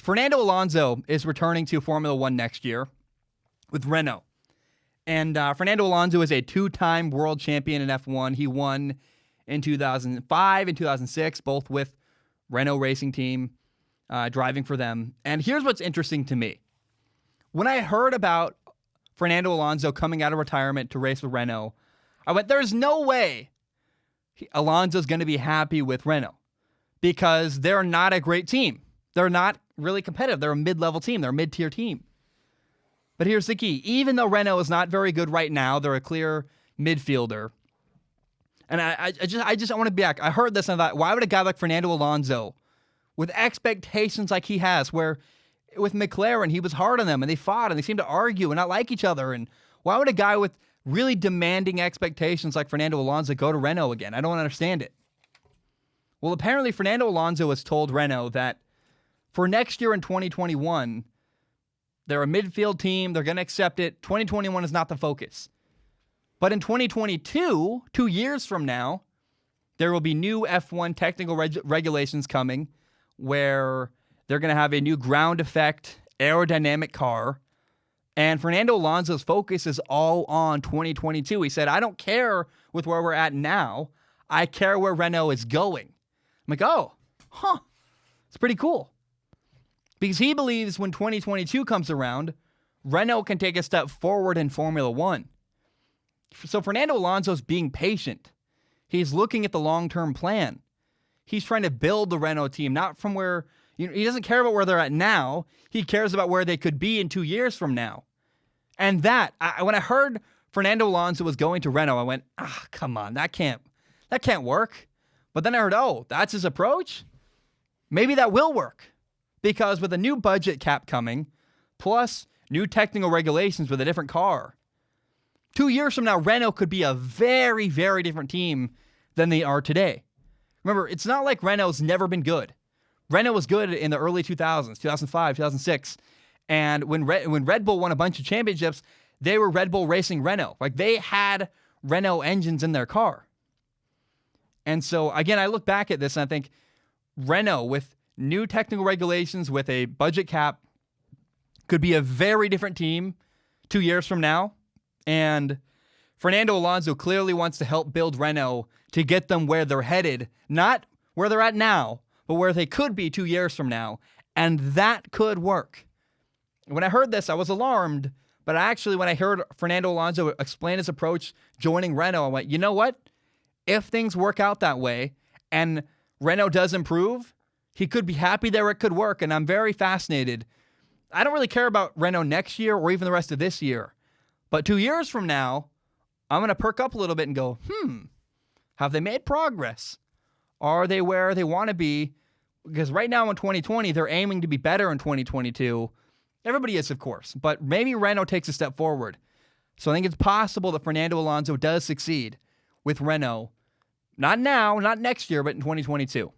Fernando Alonso is returning to Formula One next year with Renault. And Fernando Alonso is a two-time world champion in F1. He won in 2005 and 2006, both with Renault Racing Team, driving for them. And here's what's interesting to me. When I heard about Fernando Alonso coming out of retirement to race with Renault, I went, there's no way Alonso's going to be happy with Renault because they're not a great team. They're not really competitive. They're a mid-level team. They're a mid-tier team. But here's the key. Even though Renault is not very good right now, they're a clear midfielder. And I just want to be back. I heard this and I thought, why would a guy like Fernando Alonso, with expectations like he has, where with McLaren, he was hard on them and they fought and they seemed to argue and not like each other. And why would a guy with really demanding expectations like Fernando Alonso go to Renault again? I don't understand it. Well, apparently Fernando Alonso has told Renault that for next year in 2021, they're a midfield team. They're going to accept it. 2021 is not the focus. But in 2022, 2 years from now, there will be new F1 technical regulations coming where they're going to have a new ground effect aerodynamic car. And Fernando Alonso's focus is all on 2022. He said, I don't care with where we're at now. I care where Renault is going. I'm like, it's pretty cool. Because he believes when 2022 comes around, Renault can take a step forward in Formula One. So Fernando Alonso's being patient. He's looking at the long-term plan. He's trying to build the Renault team, not from where, he doesn't care about where they're at now. He cares about where they could be in 2 years from now. And when I heard Fernando Alonso was going to Renault, I went, come on, that can't work. But then I heard, that's his approach? Maybe that will work. Because with a new budget cap coming, plus new technical regulations with a different car, 2 years from now, Renault could be a very, very different team than they are today. Remember, it's not like Renault's never been good. Renault was good in the early 2000s, 2005, 2006. And when Red Bull won a bunch of championships, they were Red Bull racing Renault. Like, they had Renault engines in their car. And so, again, I look back at this and I think Renault, with new technical regulations, with a budget cap, could be a very different team 2 years from now. And Fernando Alonso clearly wants to help build Renault to get them where they're headed, not where they're at now, but where they could be 2 years from now. And that could work. When I heard this, I was alarmed. But actually, when I heard Fernando Alonso explain his approach joining Renault, I went, you know what? If things work out that way and Renault does improve, he could be happy there. It could work. And I'm very fascinated. I don't really care about Renault next year or even the rest of this year. But 2 years from now, I'm going to perk up a little bit and go, have they made progress? Are they where they want to be? Because right now in 2020, they're aiming to be better in 2022. Everybody is, of course. But maybe Renault takes a step forward. So I think it's possible that Fernando Alonso does succeed with Renault. Not now, not next year, but in 2022.